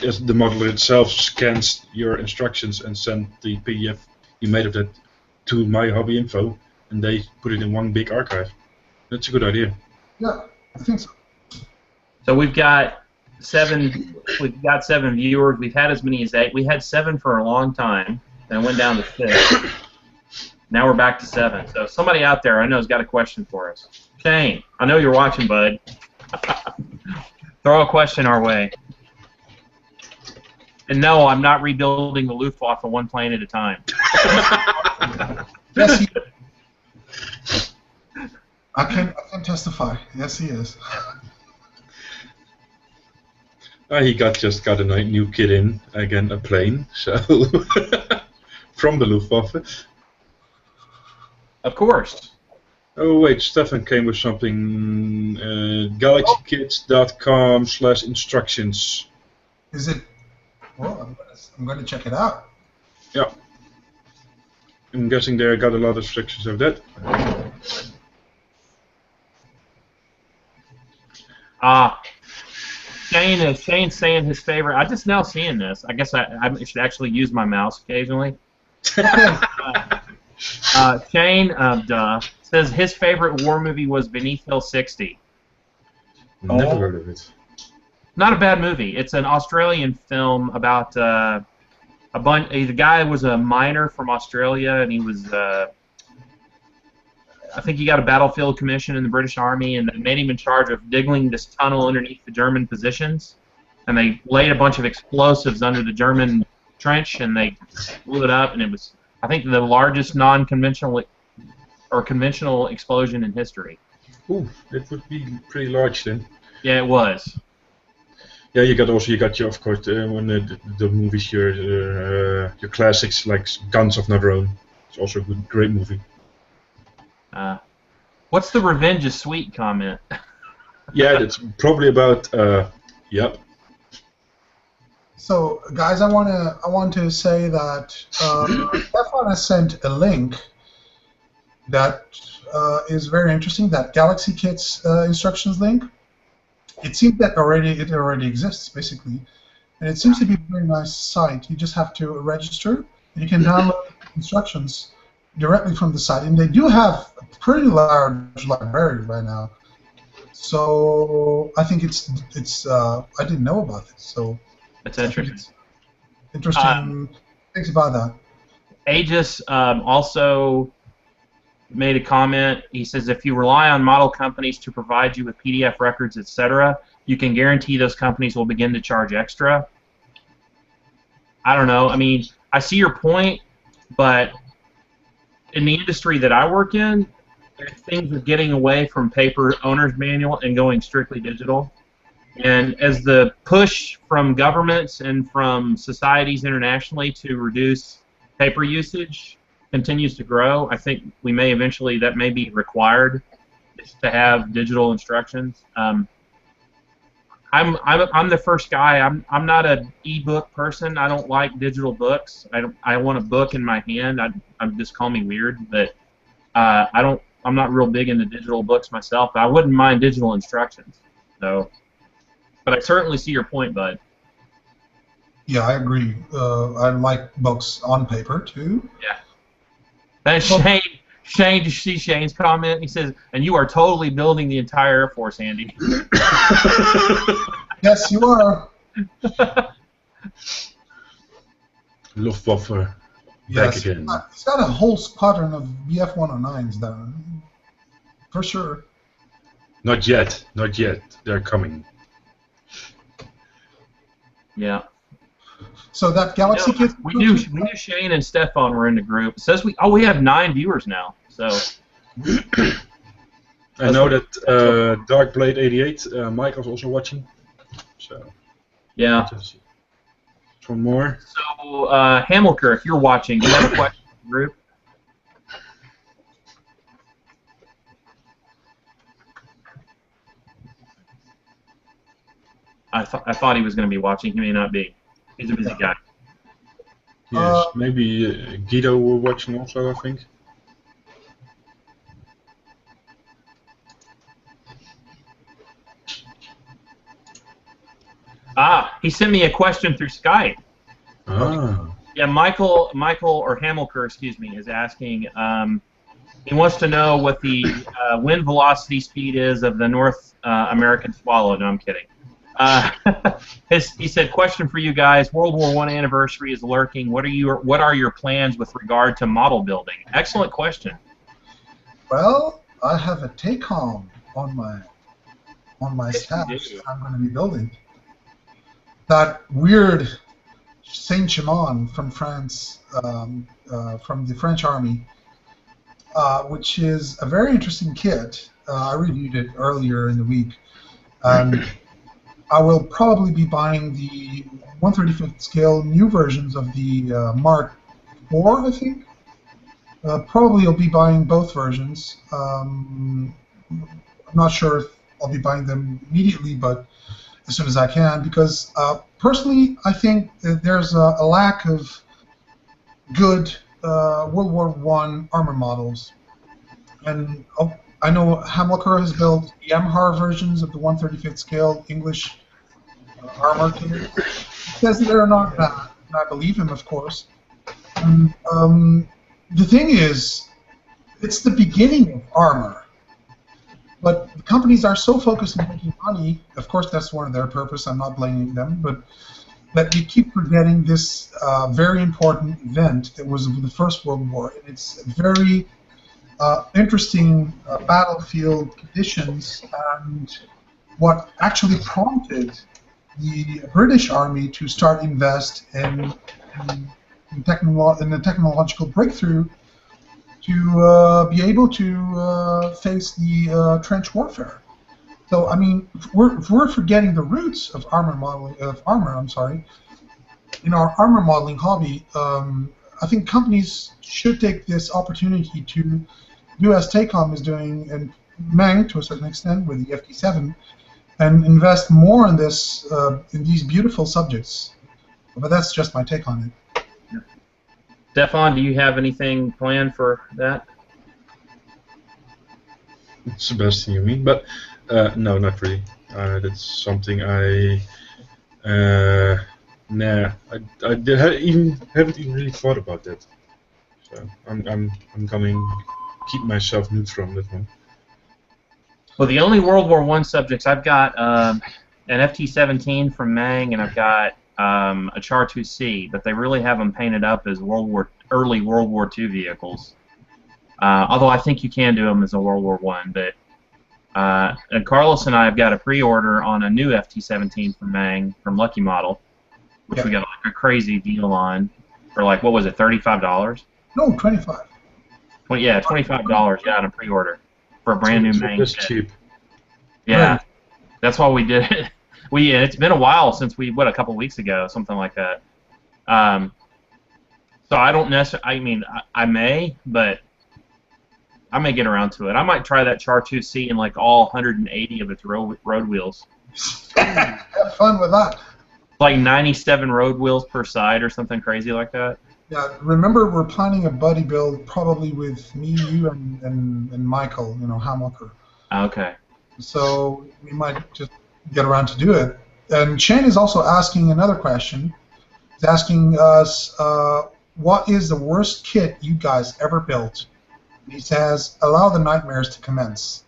as the modeler itself scans your instructions and send the PDF you made of that to My Hobby Info, and they put it in one big archive. That's a good idea. Yeah, I think so. So we've got 7. We've got 7 viewers. We've had as many as 8. We had 7 for a long time, and went down to 6. Now we're back to 7. So somebody out there I know has got a question for us. Shane, I know you're watching, bud. Throw a question our way. And no, I'm not rebuilding the Luftwaffe one plane at a time. Yes, I can testify. Yes, he is. He just got a new kit in again, a plane. So from the Luftwaffe. Of course. Oh wait, Stefan came with something. GalaxyKits.com/instructions. Is it? Well, I'm going to check it out. Yeah. I'm guessing they got a lot of instructions of that. Shane's saying his favorite. I'm just now seeing this. I guess I should actually use my mouse occasionally. Shane says his favorite war movie was Beneath Hill 60. Never heard of it. Not a bad movie. It's an Australian film about the guy was a miner from Australia, and he was I think he got a battlefield commission in the British Army, and they made him in charge of digging this tunnel underneath the German positions, and they laid a bunch of explosives under the German trench, and they blew it up, and it was, I think, the largest non-conventional or conventional explosion in history. Ooh, it would be pretty large then. Yeah, it was. Yeah, you got your, of course, when the movies, your classics like Guns of Navarone. It's also a great movie. What's the Revenge is Sweet comment? Yeah, that's probably about. Yep. So, guys, I want to say that Stefan has sent a link that is very interesting. That Galaxy Kits instructions link. It seems that it already exists basically, and it seems to be a very nice site. You just have to register, and you can download instructions directly from the site. And they do have a pretty large library right now. So I think it's I didn't know about it. So that's interesting. Interesting things about that. Aegis also made a comment. He says, if you rely on model companies to provide you with PDF records, etc., you can guarantee those companies will begin to charge extra. I don't know. I mean, I see your point, but in the industry that I work in, things are getting away from paper owner's manual and going strictly digital. And as the push from governments and from societies internationally to reduce paper usage continues to grow, I think we may eventually, that may be required to have digital instructions. I'm the first guy. I'm not an e-book person. I don't like digital books. I want a book in my hand. I'm just call me weird, but I'm not real big into digital books myself. I wouldn't mind digital instructions, though. But I certainly see your point, bud. Yeah, I agree. I like books on paper too. Yeah. And Shane, did you see Shane's comment? He says, and you are totally building the entire Air Force, Andy. Yes, you are. Luftwaffe, back Yes, again. he's got a whole squadron of BF-109s there, for sure. Not yet, not yet. They're coming. Yeah. So that Galaxy Kit. We knew Shane and Stefan were in the group. It says we have 9 viewers now. So I know that Darkblade 88, Michael's also watching. So yeah. One more. So Hamilker, if you're watching, do you have a question for the group? I thought he was going to be watching. He may not be. He's a busy guy. Yes, maybe Guido were watching also, I think. He sent me a question through Skype. Ah. Yeah, Michael or Hamilker, excuse me, is asking. He wants to know what the wind velocity speed is of the North American swallow. No, I'm kidding. He said, question for you guys. World War I anniversary is lurking. What are your plans with regard to model building? Excellent question. Well, I have a TACOM on my stash that I'm going to be building. That weird Saint-Chamond from France, from the French Army, which is a very interesting kit. I reviewed it earlier in the week. I will probably be buying the 1/35th scale new versions of the Mark IV, I think. Probably I'll be buying both versions. I'm not sure if I'll be buying them immediately, but as soon as I can, because personally, I think that there's a lack of good World War I armor models. And I know Hamilcar has built the Yamhar versions of the 1/35th scale English armor kit. He says that they're not bad, and I believe him, of course. And, the thing is, it's the beginning of armor. But the companies are so focused on making money, of course that's one of their purpose, I'm not blaming them, but that we keep forgetting this very important event that was the First World War. And it's very interesting battlefield conditions and what actually prompted the British Army to start invest in the technological breakthrough to be able to face the trench warfare. So I mean, if we're forgetting the roots of armor modeling, in our armor modeling hobby, I think companies should take this opportunity to do as TACOM is doing, and Mang to a certain extent with the FT7, and invest more in this in these beautiful subjects. But that's just my take on it. Stefan, do you have anything planned for that? Sebastian, you mean? But no, not really. That's something I haven't even really thought about that. So I'm going keep myself neutral on that one. Well, the only World War I subjects I've got an FT-17 from Mang, and I've got a Char 2C, but they really have them painted up as early World War II vehicles. Although I think you can do them as a World War I, but and Carlos and I have got a pre-order on a new FT-17 from Mang from Lucky Model, which we got like a crazy deal on for like, what was it, $35? No, 25. Yeah, $25. Yeah, on a pre-order for a brand new Mang. That's cheap. Yeah, Right. that's why we did it. It's been a while since a couple weeks ago, something like that. So I don't necessarily. I mean, I may, but I may get around to it. I might try that Char 2C in like all 180 of its road wheels. Have fun with that. Like 97 road wheels per side or something crazy like that. Yeah, remember we're planning a buddy build probably with me, you, and Michael, Hamilcar. Okay. So we might just get around to do it. And Shane is also asking another question. He's asking us, what is the worst kit you guys ever built? And he says, allow the nightmares to commence.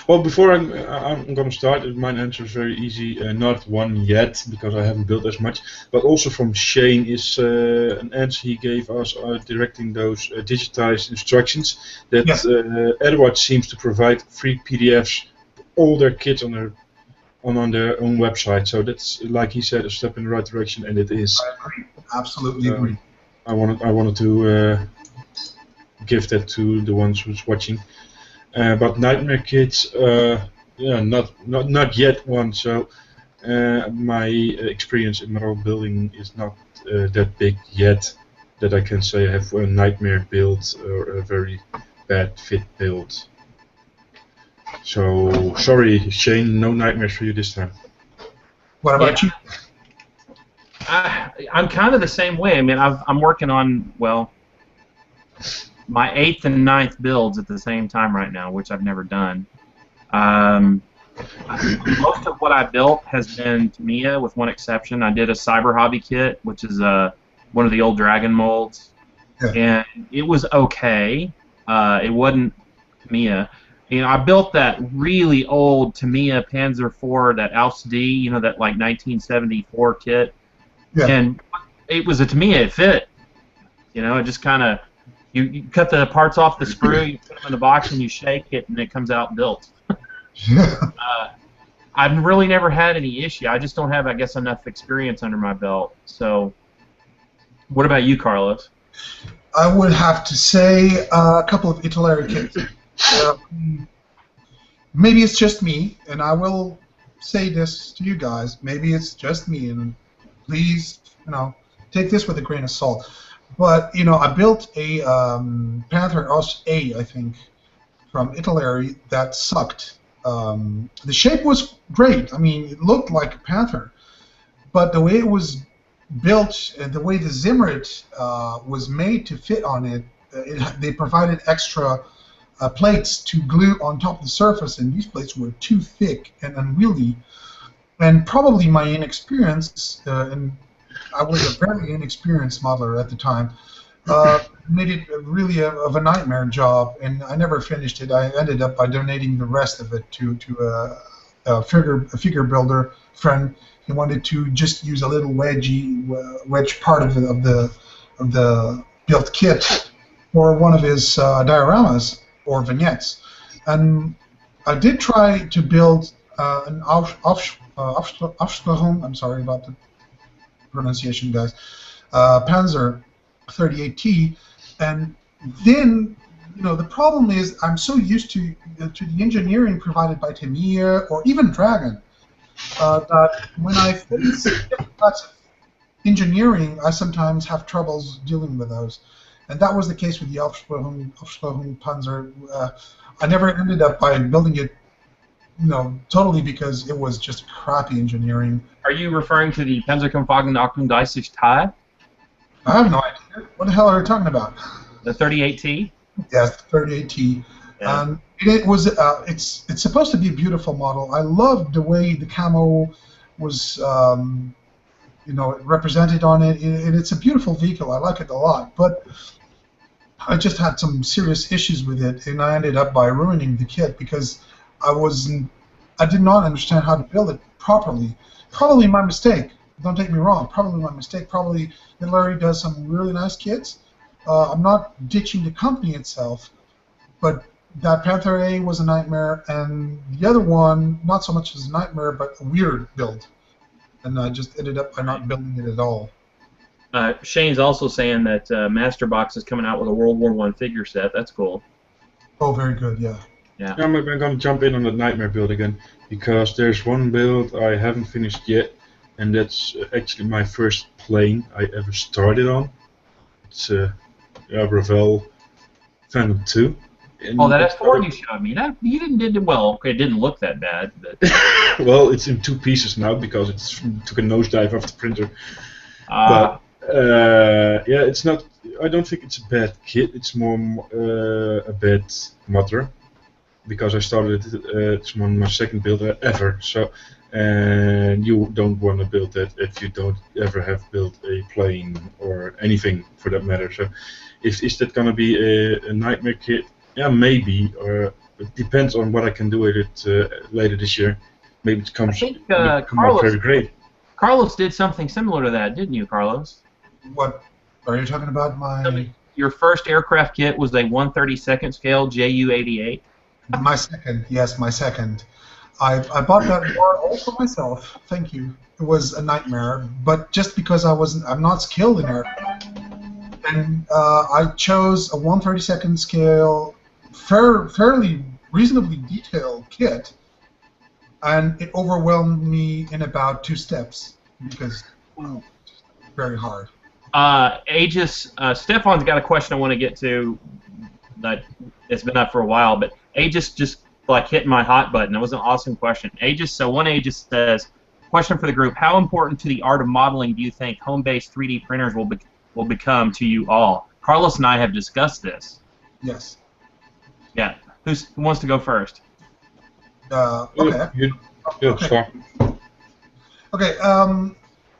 Well, before I'm going to start, my answer is very easy. Not one yet, because I haven't built as much. But also from Shane is an answer he gave us directing those digitized instructions that Edward seems to provide free PDFs all their kits on their own website. So that's, like he said, a step in the right direction, and it is. I agree. Absolutely agree. I wanted to give that to the ones who's watching. But nightmare kits, not yet one. So my experience in model building is not that big yet that I can say I have a nightmare build or a very bad fit build. So sorry, Shane, no nightmares for you this time. What about you? I'm kind of the same way. I mean, I'm working on, well, my 8th and 9th builds at the same time right now, which I've never done. Most of what I built has been Tamiya, with one exception. I did a Cyber Hobby kit, which is one of the old Dragon molds, and it was okay. It wasn't Tamiya. I built that really old Tamiya Panzer IV, that Alf's D, that like 1974 kit, Yeah. and it was a Tamiya. It fit. It just kind of you cut the parts off the screw, you put them in the box, and you shake it, and it comes out built. I've really never had any issue. I just don't have, I guess, enough experience under my belt. So, what about you, Carlos? I would have to say a couple of Italeri kits. Maybe it's just me, and I will say this to you guys. Maybe it's just me, and please, take this with a grain of salt. But I built a Panther Os A, I think, from Italeri that sucked. The shape was great. I mean, it looked like a Panther, but the way it was built and the way the Zimmerit was made to fit on it, they provided extra plates to glue on top of the surface, and these plates were too thick and unwieldy. And probably my inexperience, and I was a very inexperienced modeler at the time, made it really of a nightmare job, and I never finished it. I ended up by donating the rest of it to a figure builder friend. He wanted to just use a little wedge part of the built kit for one of his dioramas or vignettes, and I did try to build an Aufsplachung. I'm sorry about the pronunciation, guys. Panzer 38T, and then the problem is I'm so used to the engineering provided by Tamiya or even Dragon that when I face different types of engineering, I sometimes have troubles dealing with those, and that was the case with the Aufsplachung Panzer. I never ended up by building it, totally, because it was just crappy engineering. Are you referring to the Panzerkampfwagen 38 Tack? I have no idea. What the hell are you talking about? The 38T? Yes, the 38T. Yeah. It was. It's supposed to be a beautiful model. I loved the way the camo was, represented on it, and it's a beautiful vehicle. I like it a lot, but I just had some serious issues with it, and I ended up by ruining the kit because I did not understand how to build it properly. Probably my mistake. Don't take me wrong. Probably my mistake. Probably Larry does some really nice kits. I'm not ditching the company itself, but that Panther A was a nightmare, and the other one, not so much as a nightmare, but a weird build. And I just ended up by not building it at all. Shane's also saying that Masterbox is coming out with a World War I figure set. That's cool. Oh, very good, yeah. Yeah. I'm going to jump in on the nightmare build again, because there's one build I haven't finished yet, and that's actually my first plane I ever started on. It's Ravel Phantom 2. And that S4 you showed me. You did well. Okay, it didn't look that bad, but well, it's in two pieces now because it took a nosedive off the printer. Yeah, it's not. I don't think it's a bad kit. It's more a bad modeler, because I started it. It's my second build ever. So, and you don't want to build that if you don't ever have built a plane or anything for that matter. So, is that gonna be a nightmare kit? Yeah, maybe. Or it depends on what I can do with it later this year. Maybe it comes. I think come out very great. Carlos did something similar to that, didn't you, Carlos? What are you talking about? Your first aircraft kit was a 1/32 scale Ju-88. My second, yes, my second. I bought that more all for myself. Thank you. It was a nightmare, but just because I'm not skilled in aircraft, and I chose a 1/32 scale, fairly reasonably detailed kit, and it overwhelmed me in about 2 steps because very hard. Aegis, Stefan's got a question I want to get to that it's been up for a while, but Aegis just like hitting my hot button. It was an awesome question. One Aegis says, question for the group: how important to the art of modeling do you think home-based 3D printers will become to you all? Carlos and I have discussed this. Yes. Yeah. Who wants to go first? Okay. Okay. Okay.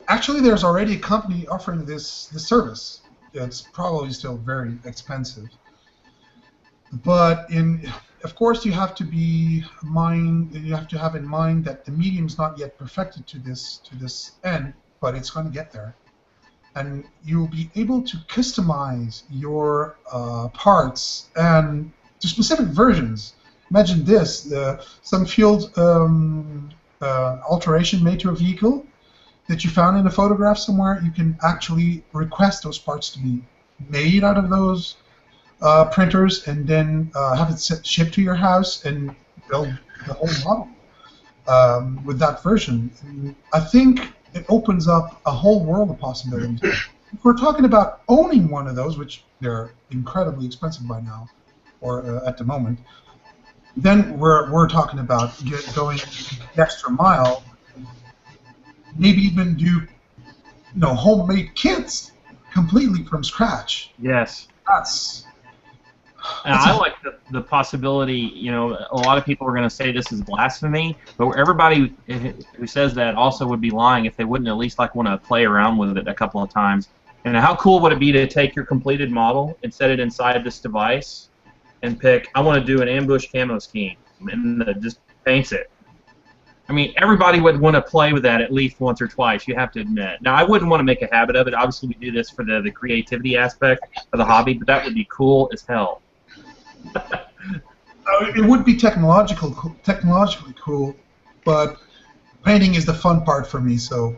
Actually, there's already a company offering this service. It's probably still very expensive. But of course, you have to have in mind that the medium's not yet perfected to this end, but it's going to get there, and you'll be able to customize your parts and to specific versions. Imagine this: some field alteration made to a vehicle that you found in a photograph somewhere. You can actually request those parts to be made out of those printers, and then have it shipped to your house and build the whole model with that version. And I think it opens up a whole world of possibilities. If we're talking about owning one of those, which they're incredibly expensive by now, or at the moment, then we're talking about going the extra mile, maybe even do homemade kits completely from scratch. Yes. That's And I like the possibility, a lot of people are going to say this is blasphemy, but everybody who says that also would be lying if they wouldn't at least want to play around with it a couple of times. And how cool would it be to take your completed model and set it inside this device and pick, I want to do an ambush camo scheme, and just paints it. I mean, everybody would want to play with that at least once or twice, you have to admit. Now, I wouldn't want to make a habit of it. Obviously, we do this for the creativity aspect of the hobby, but that would be cool as hell. It would be technologically cool, but painting is the fun part for me, so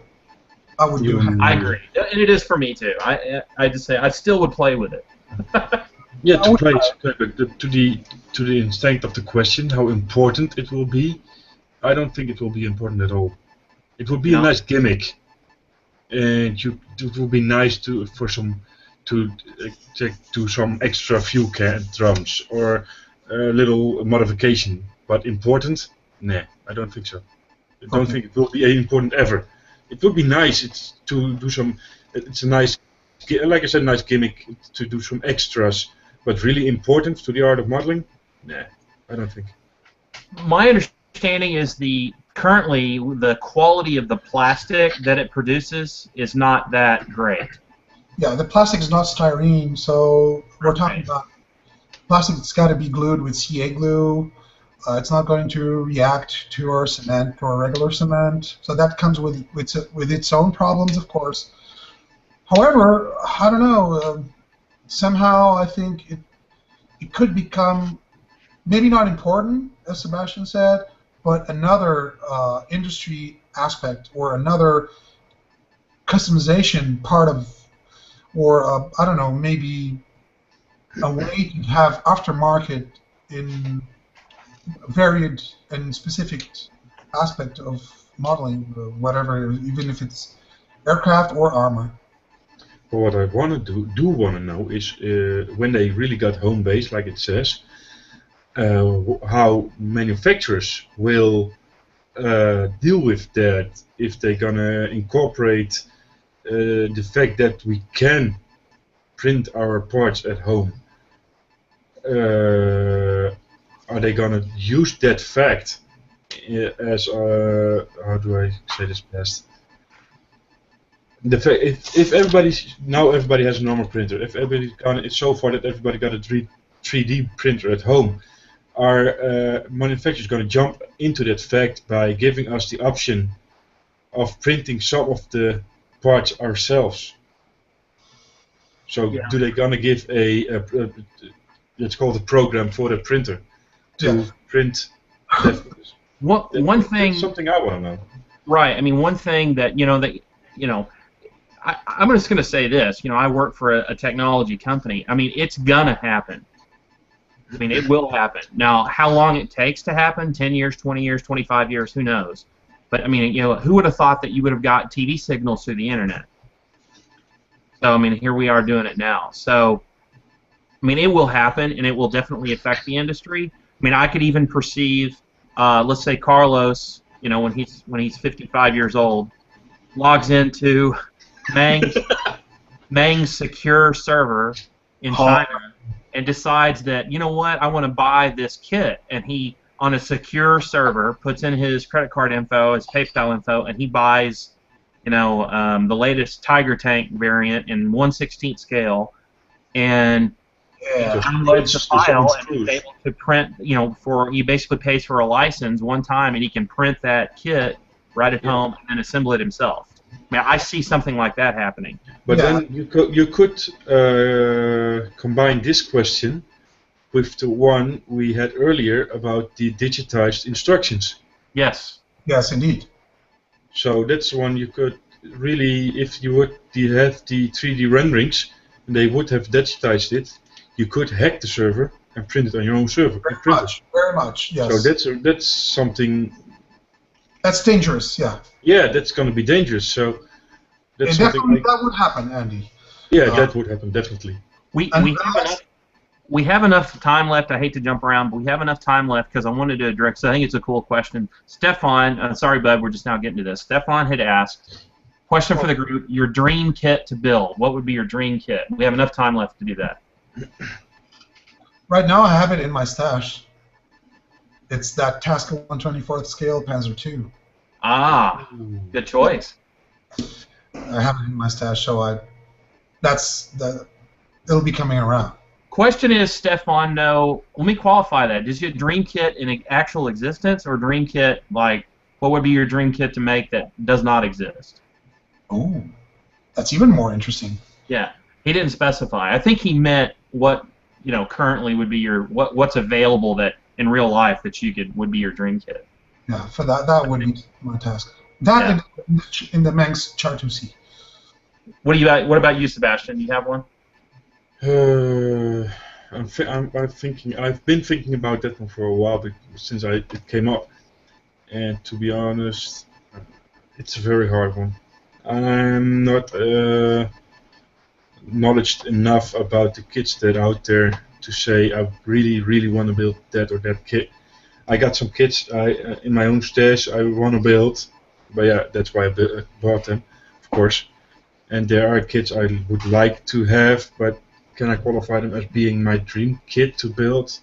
I would do it. I agree, and it is for me too. I just say I still would play with it. Yeah, to play, but to the instinct of the question, how important it will be, I don't think it will be important at all. It will be a nice gimmick, and it will be nice to some extra fuel drums or a little modification. But important? Nah, I don't think so. I don't think it will be important ever. It would be nice to do some. It's a nice, like I said, nice gimmick to do some extras. But really important to the art of modeling? Nah, I don't think. My understanding is currently the quality of the plastic that it produces is not that great. Yeah, the plastic is not styrene, so we're talking about plastic that's got to be glued with CA glue. It's not going to react to our cement or regular cement, so that comes with its own problems, of course. However, I don't know. Somehow, I think it could become maybe not important, as Sebastian said, but another industry aspect or another customization part of, or I don't know, maybe a way to have aftermarket in varied and specific aspect of modeling, whatever, even if it's aircraft or armor. But what I want to do want to know is when they really got home base, like it says, how manufacturers will deal with that if they're gonna incorporate the fact that we can print our parts at home. Are they gonna use that fact as how do I say this best? The fact if everybody has a normal printer, if everybody's it's so far that everybody got a 3D printer at home, are manufacturers going to jump into that fact by giving us the option of printing some of the parts ourselves? So do they going to give let's call it a program for the printer to print that? One thing. That's something I want to know. Right. I mean, one thing that I'm just going to say this. I work for a technology company. I mean, it's gonna happen. I mean, it will happen. Now, how long it takes to happen, 10 years, 20 years, 25 years, who knows? But, I mean, who would have thought that you would have got TV signals through the internet? So, I mean, here we are doing it now. So, I mean, it will happen, and it will definitely affect the industry. I mean, I could even perceive, let's say Carlos, when he's 55 years old, logs into Meng's secure server in China, and decides that, you know what, I want to buy this kit, and he, on a secure server, puts in his credit card info, his PayPal info, and he buys, the latest Tiger tank variant in 1/16 scale, and Yeah. Because downloads the there's file open and is screws. able to print. He basically pays for a license one time, and he can print that kit right at Yeah. home and assemble it himself. I mean, I see something like that happening. But Yeah. then you could combine this question with the one we had earlier about the digitized instructions. Yes. Yes, indeed. So that's one you could really, if you would have the 3D renderings, and they would have digitized it, you could hack the server and print it on your own server. Very much, yes. So that's something. That's dangerous, yeah. Yeah, that's going to be dangerous. So that's And something. definitely that would happen, Andy. Yeah, that would happen definitely. We have enough time left. I hate to jump around, but we have enough time left because I wanted to address. I think it's a cool question. Stefan, sorry, bud, we're just now getting to this. Stefan had asked, question for the group: your dream kit to build. What would be your dream kit? We have enough time left to do that. Right now, I have it in my stash. It's that Task 124th scale Panzer II. Ah, good choice. I have it in my stash, so it'll be coming around. Question is, Stefan, no, let me qualify that. Is your dream kit in actual existence, or dream kit, like, what would be your dream kit to make that does not exist? Oh, that's even more interesting. Yeah, he didn't specify. I think he meant what, currently would be what's available that in real life that would be your dream kit. Yeah, for that would be my task. That in the Manx Char2C. What about you, Sebastian? Do you have one? I've been thinking about that one for a while since it came up, and to be honest, it's a very hard one. I'm not knowledgeable enough about the kits that are out there to say I really, really want to build that or that kit. I got some kits in my own stash I want to build, but yeah, that's why I bought them, of course. And there are kits I would like to have, but can I qualify them as being my dream kit to build?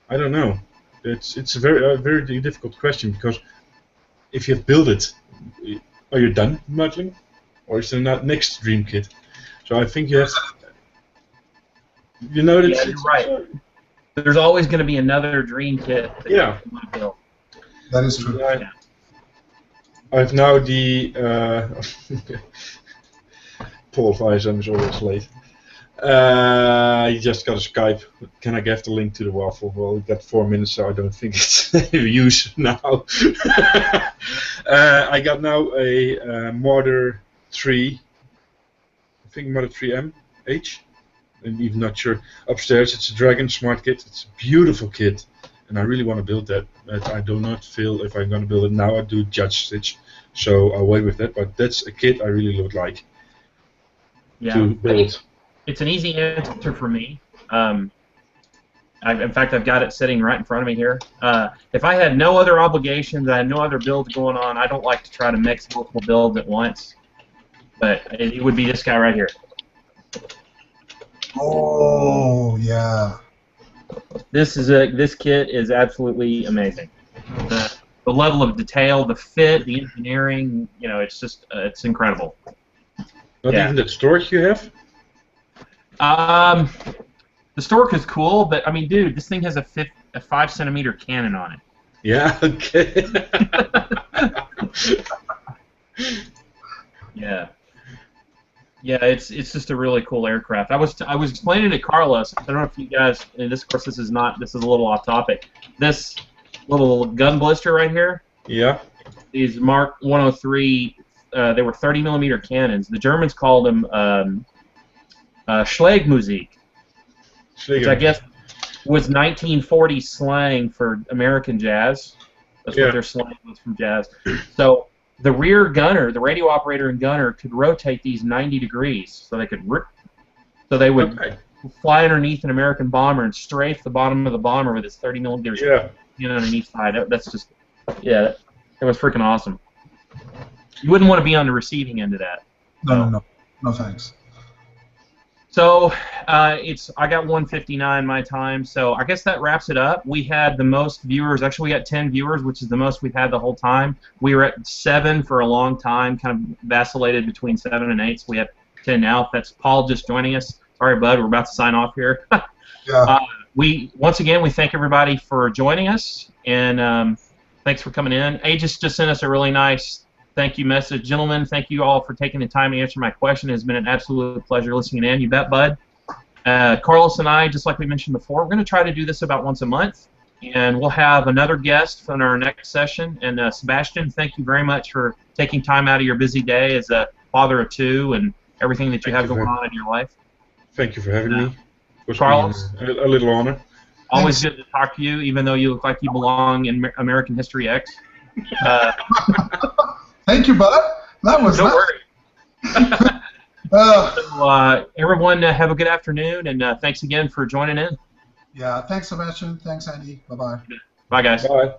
I don't know. It's a very difficult question, because if you've built it, are you done modeling, or is there not next dream kit? So I think you have. You're right. There's always going to be another dream kit that you want to build. That is true. I've now the Paul Vizem is always late. He just got a Skype. Can I get the link to the Waffle? Well, we got 4 minutes, so I don't think it's use now. I got now a Marder 3. I think Marder 3M H. I'm even not sure. Upstairs, it's a Dragon Smart Kit. It's a beautiful kit, and I really want to build that. But I do not feel if I'm going to build it now, I do Judge Stitch, so I'll wait with that. But that's a kit I really would like to build. It's an easy answer for me. In fact, I've got it sitting right in front of me here. If I had no other obligations, I had no other builds going on, I don't like to try to mix multiple builds at once. But it would be this guy right here. Oh, yeah. This kit is absolutely amazing. The level of detail, the fit, the engineering, it's just it's incredible. Not even that storage you have? The stork is cool, but I mean, dude, this thing has a 5-centimeter cannon on it. Yeah. Okay. Yeah, it's just a really cool aircraft. I was explaining to Carlos. I don't know if you guys. And this, of course, this is a little off topic. This little gun blister right here. Yeah. These Mark 103. They were 30mm cannons. The Germans called them Schlagmusik, which I guess was 1940s slang for American jazz. That's what their slang was from jazz. So the rear gunner, the radio operator and gunner, could rotate these 90 degrees, so they could would fly underneath an American bomber and strafe the bottom of the bomber with its 30mm cannon on each side. That's just, it was freaking awesome. You wouldn't want to be on the receiving end of that. No, thanks. So I got 159 my time, so I guess that wraps it up. We had the most viewers. Actually, we got 10 viewers, which is the most we've had the whole time. We were at 7 for a long time, kind of vacillated between 7 and 8, so we have 10 now. That's Paul just joining us. Sorry, bud, we're about to sign off here. Yeah. Once again we thank everybody for joining us, and thanks for coming in. Aegis just sent us a really nice thank you message. Gentlemen, thank you all for taking the time to answer my question. It has been an absolute pleasure listening in. You bet, bud. Carlos and I, just like we mentioned before, we're going to try to do this about once a month, and we'll have another guest on our next session. And Sebastian, thank you very much for taking time out of your busy day as a father of two and everything that you have going on in your life. Thank you for having me. It was Carlos, a little honor. Always good to talk to you, even though you look like you belong in American History X. Thank you, bud. That was Don't nice. worry. So, everyone, have a good afternoon, and thanks again for joining in. Yeah, thanks, Sebastian. Thanks, Andy. Bye-bye. Bye, guys. Bye.